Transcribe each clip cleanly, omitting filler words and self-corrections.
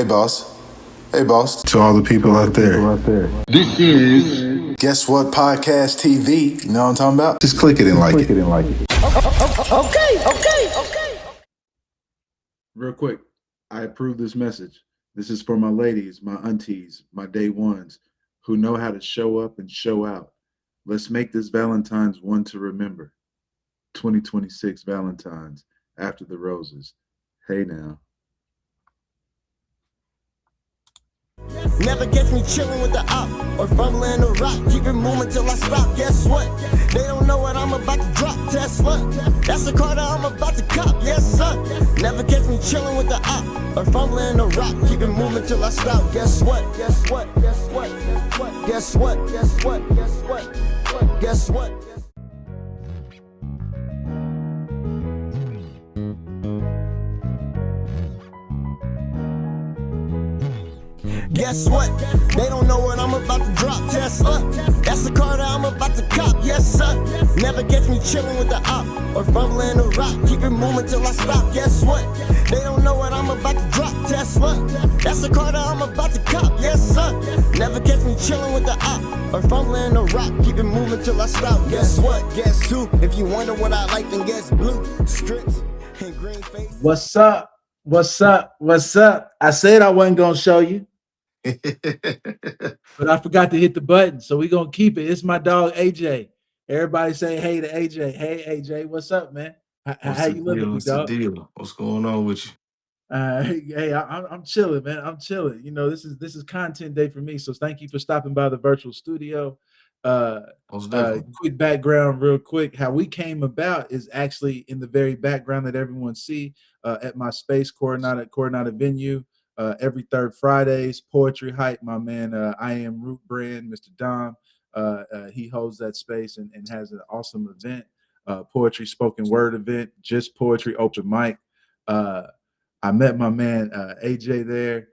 Hey, boss. Hey, boss. To all the people out there. This is Guess What Podcast TV. You know what I'm talking about? Just click it and like it. Okay. Real quick, I approve this message. This is for my ladies, my aunties, my day ones who know how to show up and show out. Let's make this Valentine's one to remember. 2026 Valentine's after the roses. Hey now. Never gets me chilling with the op or fumbling a rock. Keep it moving till I stop. Guess what? They don't know what I'm about to drop. Tesla. That's the car that I'm about to cop. Yes, sir. Never gets me chilling with the op or fumbling a rock. Keep it moving till I stop. Guess what? Guess what? Guess what? Guess what? Guess what? Guess what? Guess what? Guess what? They don't know what I'm about to drop. Tesla. That's the car that I'm about to cop. Yes, sir. Never gets me chilling with the op or fumbling a rock. Keep it moving till I stop. Guess what? They don't know what I'm about to drop. Tesla. That's the car that I'm about to cop. Yes, sir. Never gets me chilling with the op or fumbling a rock. Keep it moving till I stop. Guess what? Guess who? If you wonder what I like, then guess blue. Strips and green face. What's up? What's up? What's up? I said I wasn't gonna show you, but I forgot to hit the button, so we're gonna keep it. It's my dog AJ. Everybody say hey to AJ. Hey AJ, what's up, man? How you living, What's dog? the deal? What's going on with you? I'm chilling, man. I'm chilling. You know, this is content day for me, so thank you for stopping by the virtual studio. Most definitely. Quick background, real quick. How we came about is actually in the very background that everyone see at my space, Coronado venue. Every third Fridays, Poetry Hype, my man, I Am Root Brand, Mr. Dom, he holds that space and has an awesome event, poetry spoken word event, just poetry open mic. I met my man AJ there.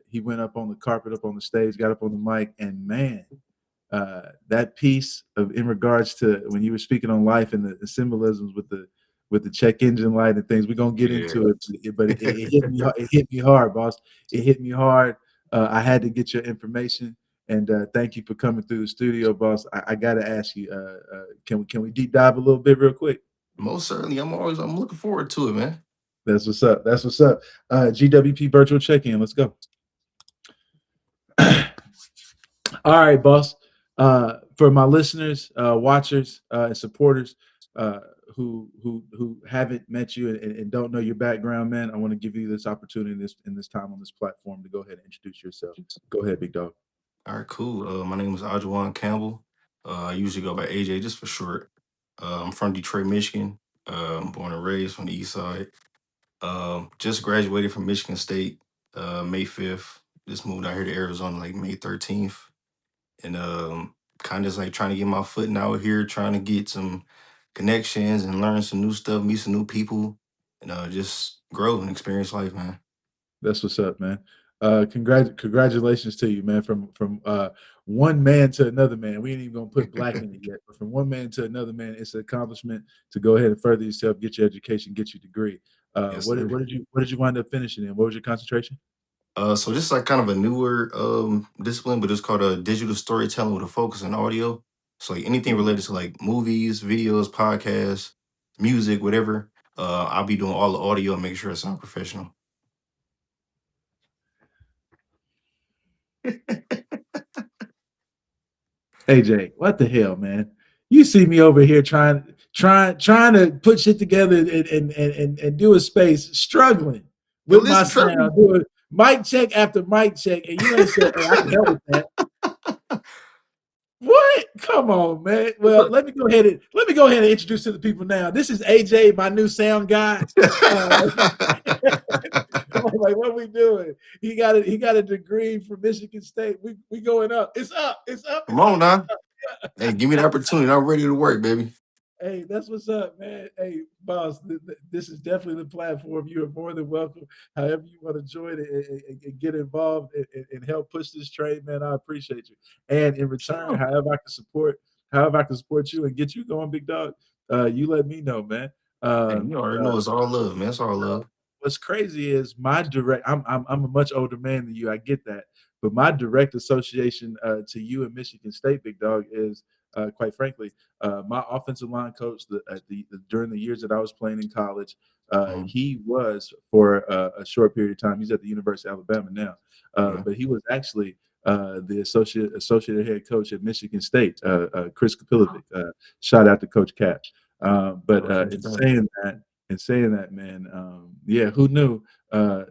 He went up on the carpet, up on the stage, got up on the mic, and man, that piece of in regards to when you were speaking on life and the symbolisms with the check engine light and things. We're gonna get into it, but it hit me. It hit me hard, boss. It hit me hard. I had to get your information, and thank you for coming through the studio, boss. I gotta ask you, can we deep dive a little bit real quick? Most certainly. I'm looking forward to it, man. That's what's up. That's what's up. GWP virtual check-in. Let's go. All right, boss. For my listeners, watchers, and supporters who haven't met you and don't know your background, man, I want to give you this opportunity in this time on this platform to go ahead and introduce yourself. Go ahead, big dog. All right, cool. My name is Ajuan Campbell. I usually go by AJ just for short. I'm from Detroit, Michigan. Born and raised from the East Side. Just graduated from Michigan State May 5th. Just moved out here to Arizona like May 13th. And kind of just like trying to get my footing out here, trying to get some connections and learn some new stuff, meet some new people, and just grow and experience life, man. That's what's up, man. Congratulations to you, man. From one man to another man. We ain't even gonna put black in it yet, but from one man to another man, it's an accomplishment to go ahead and further yourself, get your education, get your degree. Yes, What sir. did you wind up finishing in? What was your concentration? So just like kind of a newer discipline, but it's called a digital storytelling with a focus on audio. So like anything related to like movies, videos, podcasts, music, whatever. I'll be doing all the audio and making sure it sounds professional. AJ, what the hell, man? You see me over here trying to put shit together and do a space, struggling Yo, with my listen, trust me. sound, doing mic check after mic check, and you ain't said, "Hey, I can help with that." What? Come on, man. Well, let me go ahead and introduce to the people now. This is AJ, my new sound guy. Like, what we doing? He got a degree from Michigan State. We going up. It's up. It's up. Come on now. Hey, give me the opportunity. I'm ready to work, baby. Hey, that's what's up, man. Hey, boss, this is definitely the platform. You are more than welcome. However you want to join it and get involved and help push this trade, man, I appreciate you. And in return, Sure. however I can support you and get you going, big dog, you let me know, man. Hey, you already know it's all love, man. It's all love. what's crazy is my direct. I'm a much older man than you. I get that, but my direct association to you in Michigan State, big dog, is quite frankly my offensive line coach. During the years that I was playing in college, Mhm. he was for a short period of time. He's at the University of Alabama now, Yeah. but he was actually the associate head coach at Michigan State, Chris Kapilovic. Shout out to Coach Cap. But Oh, thank you, God. in saying that, man, yeah, who knew?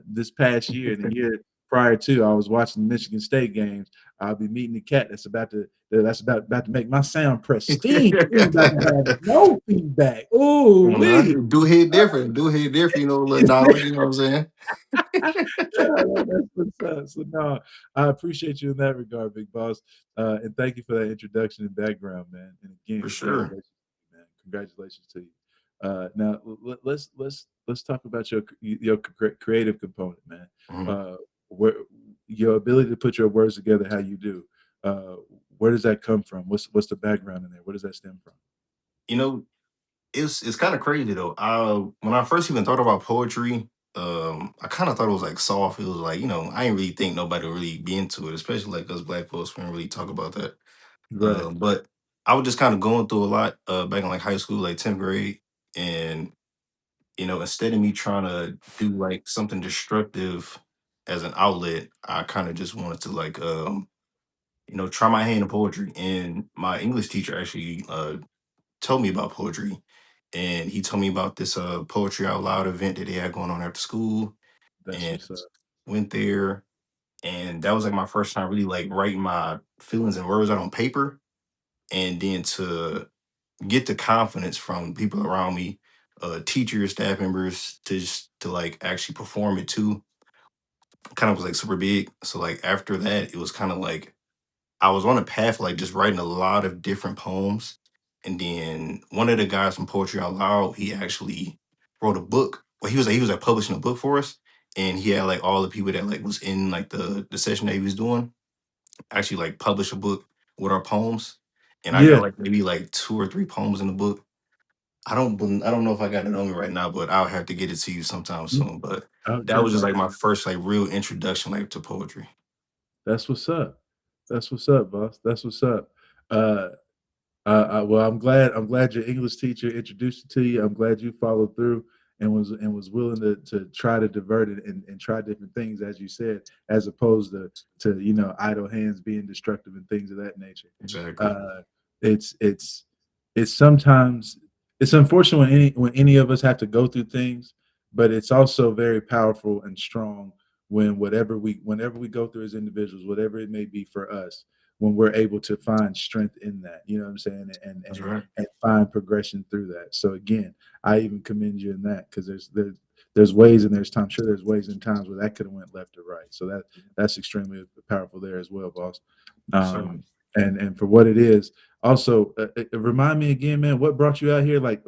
This past year, and the year prior to, I was watching the Michigan State games. I'll be meeting the cat that's about to make my sound pristine. We ain't about to have no feedback. Ooh Well, nah, wee. do hit different. Do hit different. You know, a little knowledge. You know what I'm saying? That's what's up. So no, I appreciate you in that regard, big boss. And thank you for that introduction and background, man. And again, For sure. congratulations, man. Congratulations to you. Now let's talk about your creative component, man. Mhm. Uh, where your ability to put your words together, how you do. Uh, where does that come from? What's the background in there? Where does that stem from? You know, it's kind of crazy though. When I first even thought about poetry, I kind of thought it was like soft. It was like, I didn't really think nobody would really be into it, especially like us black folks. We don't really talk about that. Right. But I was just kind of going through a lot back in like high school, like 10th grade. And, instead of me trying to do like something destructive as an outlet, I kind of just wanted to like, try my hand in poetry. And my English teacher actually told me about poetry. And he told me about this poetry out loud event that they had going on after school. That's And what's up. went there. And that was like my first time really like writing my feelings and words out on paper. And then to get the confidence from people around me, teachers, staff members, to just to like actually perform it too, kind of was like super big. So like after that, it was kind of like I was on a path like just writing a lot of different poems. And then one of the guys from Poetry Out Loud, he actually wrote a book. Well, he was like publishing a book for us. And he had like all the people that like was in like the session that he was doing actually like publish a book with our poems. And I got Yeah. like maybe like two or three poems in the book. I don't know if I got it on me right now, but I'll have to get it to you sometime soon. But that Okay. was just like my first like real introduction like to poetry. That's what's up. That's what's up, boss. That's what's up. Uh, well, I'm glad your English teacher introduced it to you. I'm glad you followed through and was willing to try to divert it and try different things, as you said, as opposed to idle hands being destructive and things of that nature. Exactly. Uh, it's sometimes it's unfortunate when any of us have to go through things, but it's also very powerful and strong when whenever we go through as individuals, whatever it may be for us, when we're able to find strength in that, you know what I'm saying, and That's and right. and find progression through that. So again, I even commend you in that, because there's ways and there's times, sure, there's ways and times where that could have went left or right. So that's extremely powerful there as well, boss. So um and for what it is, also, remind me again, man, what brought you out here? Like,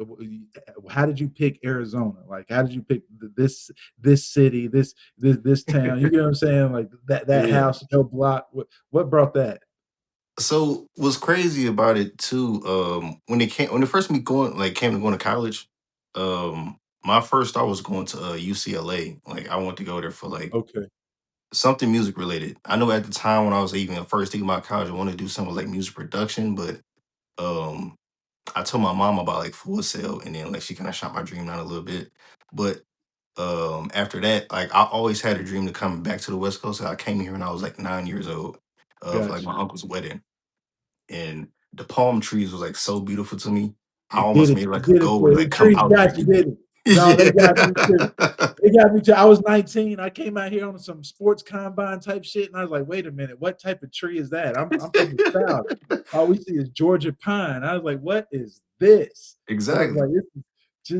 how did you pick Arizona? Like, how did you pick this city, this town? You get what I'm saying? Like that yeah. house, your block. What brought that? So what's crazy about it too, when it first me going like came to going to college, my first thought was going to UCLA. Like I wanted to go there for like Okay, something music related. I know at the time when I was even first thinking about college, I wanted to do something like music production, but um I told my mom about like Full Sail, and then like she kind of shot my dream down a little bit. But after that, like I always had a dream to come back to the West Coast. So I came here when I was like 9 years old, for like got my you. uncle's wedding. And the palm trees was like so beautiful to me. I It did almost it. made It like a did it goal for to you. like The come trees out got there. you, didn't it? No, they got me too. Yeah. They got me too. I was 19. I came out here on some sports combine type shit, and I was like, "Wait a minute, what type of tree is that?" I'm from the south. All we see is Georgia pine. I was like, "What is this?" I was Exactly. like,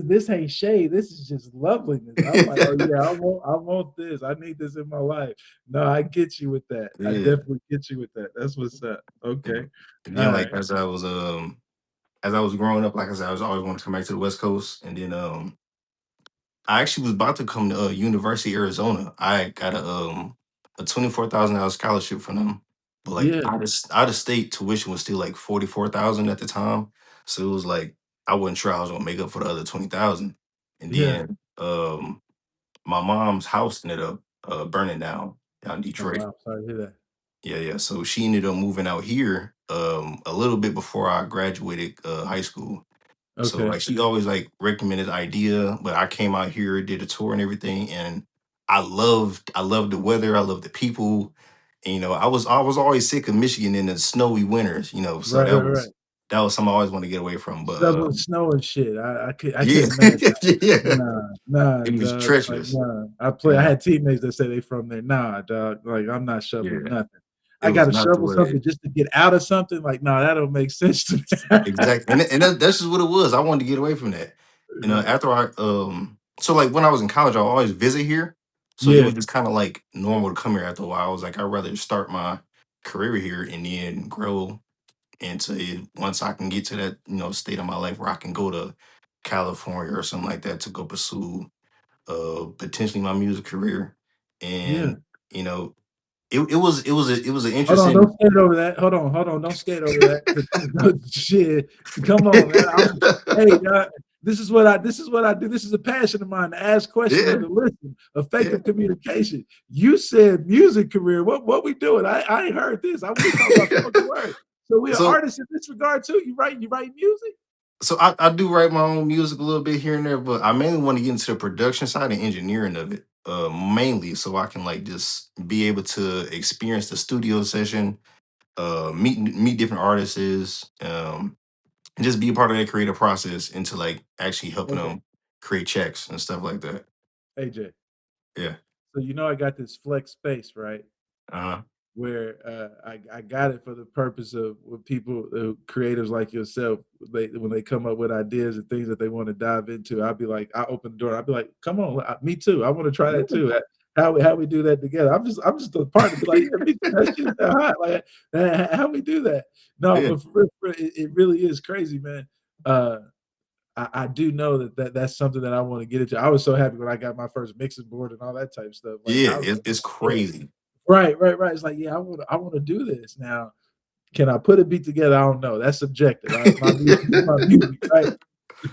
this ain't shade. This is just loveliness." I'm like, "Oh yeah, I want this. I need this in my life." No, I get you with that. I Yeah. definitely get you with that. That's what's up. Okay. And, and All then like right. as I was growing up, like I said, I was always wanting to come back to the West Coast. And then I actually was about to come to University of Arizona. I got a $24,000 scholarship from them, but like Yeah. out of state tuition was still like 44,000 at the time. So it was like I wasn't sure I was gonna make up for the other 20,000. And Yeah. then my mom's house ended up burning down in Oh Detroit. wow, sorry to hear that. Yeah, yeah. So she ended up moving out here a little bit before I graduated high school. So Okay. like she always like recommended the idea, but I came out here, did a tour and everything, and I loved the weather, I loved the people. And, I was always sick of Michigan in the snowy winters, so Right, that right, was right. that was something I always want to get away from. But Shoveling snow and shit. I yeah, couldn't imagine. yeah, Nah, it was dog. Like, treacherous. nah. You I know, had teammates that say they from there. Nah, dog. Like, I'm not shoveling yeah, nothing. it I was gotta not the shovel way. something just to get out of something. Like, nah, that don't make sense to me. Exactly, and that's just what it was. I wanted to get away from that. Right. After so like when I was in college, I always visit here, so it Yeah. was just kind of like normal to come here. After a while, I was like, I'd rather start my career here and then grow into it once I can get to that state of my life where I can go to California or something like that to go pursue potentially my music career, Yeah. and you know it was an Hold on, don't interesting. skate over that. Hold on, don't skate over that. Shit, come on, man. Hey, this is what I do. This is a passion of mine to ask questions and Yeah, to listen. yeah. Effective communication. You said music career. What we doing? I ain't heard this. We talking about spoken word. So we are so artists in this regard too. You write music? I do write my own music a little bit here and there, but I mainly want to get into the production side and engineering of it. Mainly so I can like just be able to experience the studio session, meet different artists, and just be a part of that creative process into like actually helping Okay. them create checks and stuff like that. AJ. Yeah. So I got this flex space, right? Uh-huh. Where I got it for the purpose of when people, creatives like yourself, when they come up with ideas and things that they want to dive into, I'll be like, I open the door, I'll be like, come on, me too, I want to try that too. How we do that together? I'm just a part to be like, yeah, me too. That shit's that hot. Like, how we do that? No, Yeah. but for real, it really is crazy, man. Uh, I do know that's something that I want to get into. I was so happy when I got my first mixing board and all that type of stuff. Like Yeah. I was It's like, yeah. crazy. Right, right, right. It's like, yeah, I wanna do this. Now, can I put a beat together? I don't know. That's subjective. My music is my music, right?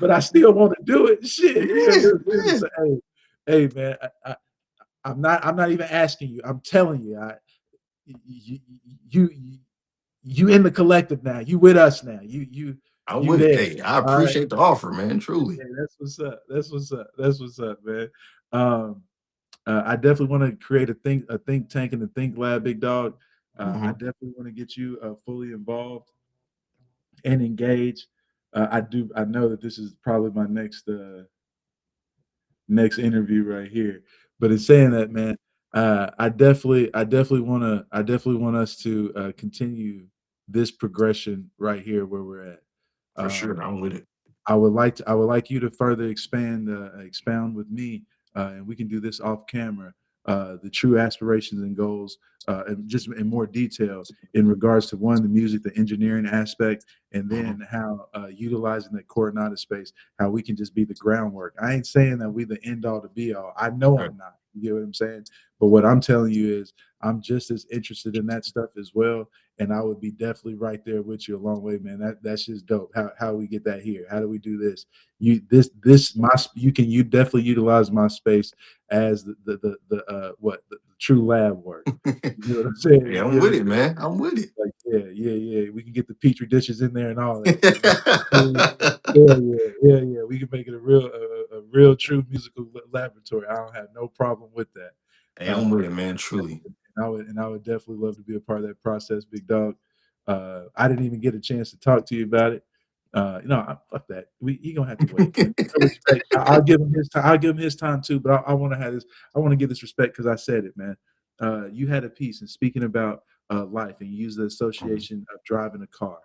But I still wanna do it. Shit, yeah, Yeah. Yeah. so, hey, man, I'm not even asking you. I'm telling you, you you you you in the collective now. You with us now. I'm You with it. there. Hey, I All right. appreciate the offer, man. Truly. Yeah, that's what's up. That's what's up. That's what's up, man. Um, I definitely want to create a think tank and a think lab, big dog. I Hmm. definitely want to get you fully involved and engaged. I know that this is probably my next interview right here. But in saying that, man, I definitely want us to continue this progression right here where we're at. For sure. Um, I'm with it. I would like you to further expound with me, and we can do this off camera. The true aspirations and goals, and just in more detail in regards to one, the music, the engineering aspect, and Hmm. then how utilizing the Coronado space, how we can just be the groundwork. I ain't saying that we the end all to be all. I know Right. I'm not. You get what I'm saying? But what I'm telling you is I'm just as interested in that stuff as well, and I would be definitely right there with you a long way, man. That's just dope. How we get that here? How do we do this? You definitely utilize my space as the true lab work. You know what I'm saying? Yeah, I'm You know with what it, I'm saying? man. I'm with it. Like, yeah. We can get the petri dishes in there and all that. Yeah. We can make it a real true musical laboratory. I don't have no problem with that. Hey, I'm Uh, with it, man. Truly. and I would definitely love to be a part of that process, big dog. I didn't even get a chance to talk to you about it. Fuck that. He gonna have to wait, man. No respect. I'll give him his time. I'll give him his time too. But I want to have this. I want to give this respect because I said it, man. You had a piece, and speaking about life, and you used the Mhm. association of driving a car.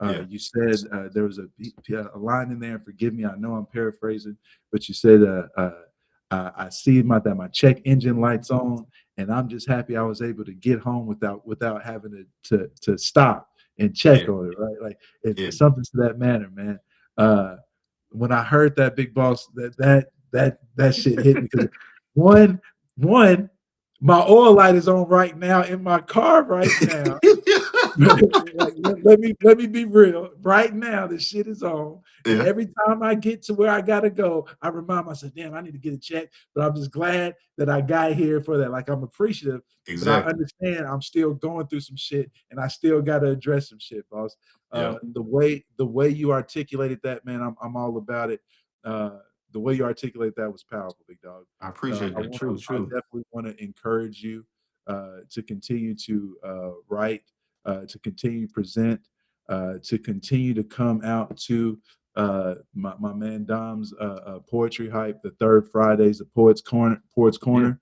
Yeah. You said there was a line in there, and forgive me, I know I'm paraphrasing, but you said, I see that my check engine light's on, and I'm just happy I was able to get home without having to stop and check Yeah. on it, right? Like Yeah. it's something to that manner, man. Uh, when I heard that, big boss, that shit hit me because one, my oil light is on right now in my car right now. Like, let me be real. Right now, the shit is on, and Yeah, every time I get to where I gotta go, I remind myself, "Damn, I need to get a check." But I'm just glad that I got here for that. Like I'm appreciative, but I exactly. understand I'm still going through some shit, and I still gotta address some shit, boss. Yeah, The way you articulated that, man, I'm all about it. The way you articulate that was powerful, big dog. I appreciate that. True, I true. definitely want to encourage you to continue to write, to continue to present, to continue to come out to my man Dom's poetry hype, the third Fridays, the Poets Yeah, Corner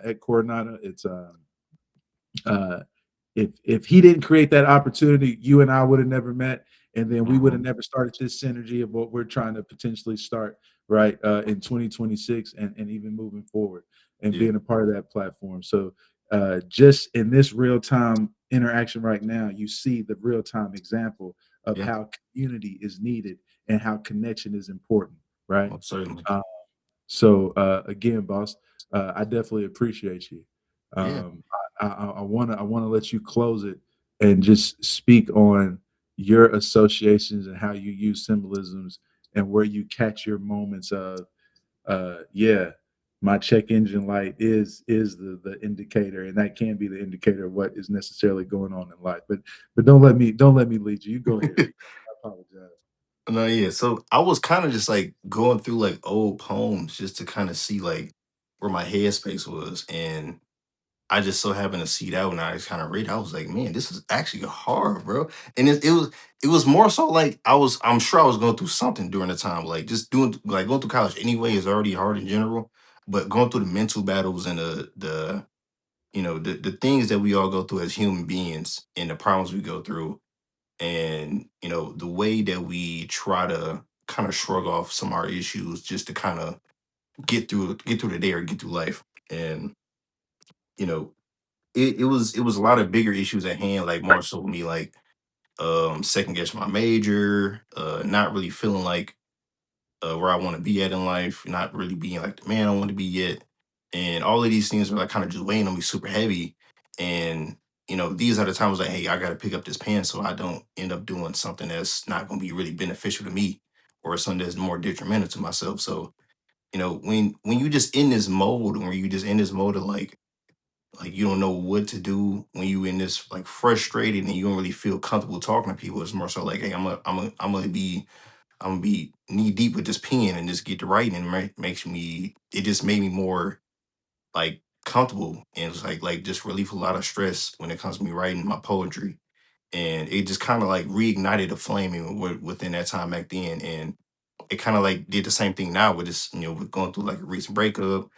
at Coronado. It's uh, if he didn't create that opportunity, you and I would have never met, and then we would have hmm, never started this synergy of what we're trying to potentially start right in 2026 and even moving forward and yeah, being a part of that platform. So just in this real time interaction right now, you see the real time example of yeah. how community is needed and how connection is important, right? Most certainly. Uh, so again, boss, I definitely appreciate you. Yeah. Um, I wanna let you close it and just speak on your associations and how you use symbolisms and where you catch your moments of yeah, my check engine light is the indicator, and that can be the indicator of what is necessarily going on in life. But don't let me lead you. You go ahead. I apologize. No, yeah. So I was kind of just like going through like old poems just to kind of see like where my headspace was. And I just so happened to see that when I just kind of read. I was like, man, this is actually hard, bro. And it was more so like I'm sure I was going through something during the time. Like just doing like going through college anyway is already hard in general. But going through the mental battles and the the things that we all go through as human beings and the problems we go through and the way that we try to kind of shrug off some of our issues just to kind of get through the day or get through life. And you know it was a lot of bigger issues at hand, like more so me like second guessing my major, not really feeling like where I want to be at in life, not really being like the man I want to be yet. And all of these things are like kind of just weighing on me super heavy. And, these are the times like, hey, I got to pick up this pen so I don't end up doing something that's not going to be really beneficial to me or something that's more detrimental to myself. So, when you just in this mode, when you just in this mode of like you don't know what to do when you in this like frustrated and you don't really feel comfortable talking to people. It's more so like, hey, I'm gonna be knee deep with this pen and just get to writing and makes me it just made me more like comfortable and it's like just relieve a lot of stress when it comes to me writing my poetry. And it just kind of like reignited a flame within that time back then. And it kind of like did the same thing now with this, with going through like a recent breakup,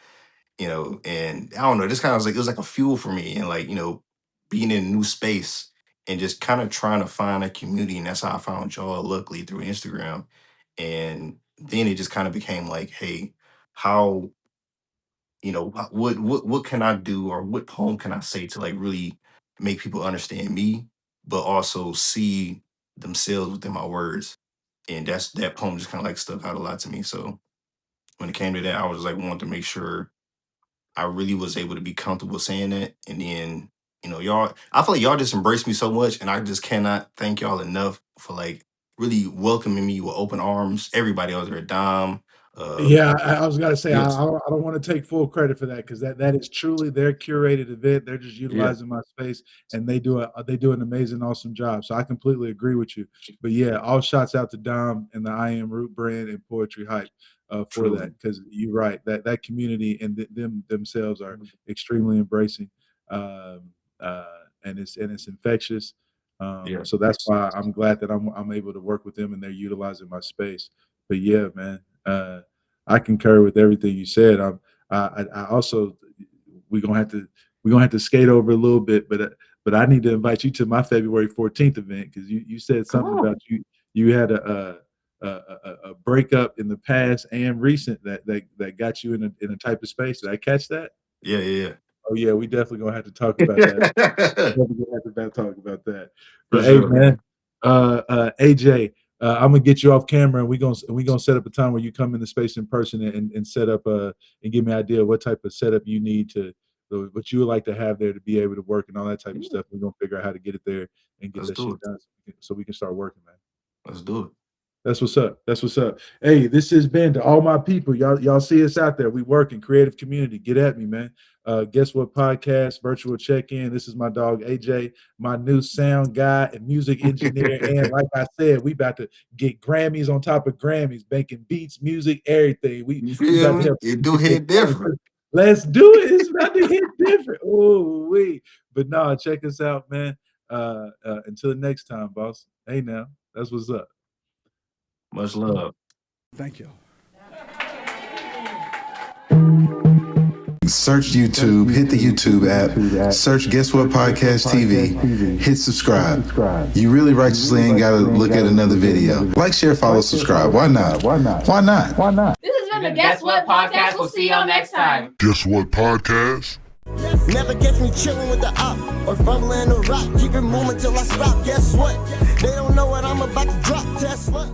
and I don't know, this kind of was like it was like a fuel for me and like, being in a new space and just kind of trying to find a community. And that's how I found y'all luckily through Instagram. And then it just kind of became like, hey, how, what can I do or what poem can I say to like really make people understand me, but also see themselves within my words. And that poem just kind of like stuck out a lot to me. So when it came to that, I was like wanting to make sure I really was able to be comfortable saying that. And then, y'all, I feel like y'all just embraced me so much. And I just cannot thank y'all enough for like really welcoming me with open arms. Everybody else there, Dom. Yeah, I was gonna say Yes. I don't want to take full credit for that because that is truly their curated event. They're just Yeah. utilizing my space, and they do an amazing, awesome job. So I completely agree with you. But yeah, all shots out to Dom and the I Am Root brand and Poetry Hype for that Truly. because you're right that community and them themselves are extremely embracing, um, uh, and it's infectious. Yeah. So that's why I'm glad that I'm able to work with them and they're utilizing my space. But yeah, man. I concur with everything you said. I also we're gonna have to skate over a little bit, but I need to invite you to my February 14th event because you said Come something about on. you had a breakup in the past and recent that got you in a type of space. Did I catch that? Yeah, yeah, Oh yeah, we definitely gonna have to talk about that. yeah. Definitely gonna have to talk about that. For But hey, sure. man, AJ, I'm gonna get you off camera, and we gonna set up a time where you come into space in person and set up and give me an idea of what type of setup you need to what you would like to have there to be able to work and all that type of stuff. We're gonna figure out how to get it there and get Let's that do shit it. done so we can start working, man. Let's do it. That's what's up. That's what's up. Hey, this has been to all my people. Y'all see us out there. We work in creative community. Get at me, man. Guess what podcast, virtual check-in. This is my dog AJ, my new sound guy and music engineer. And like I said, we about to get Grammys on top of Grammys, making beats, music, everything. We You about feel to me? help It do hit different. Let's do it. It's about to hit different. Oh, wait. But no, check us out, man. Until next time, boss. Hey now. That's what's up. Much love. Thank you. Search YouTube, hit the YouTube app, search Guess What Podcast TV, hit subscribe. You really righteously ain't gotta look at another video. Like, share, follow, subscribe. Why not? Why not? Why not? Why not? This has been the Guess What Podcast. We'll see y'all next time. Guess What Podcast? Never catch me chillin' with the op or fumbling the rock. Keep it moving till I stop. Guess what? They don't know what I'm about to drop. Tesla.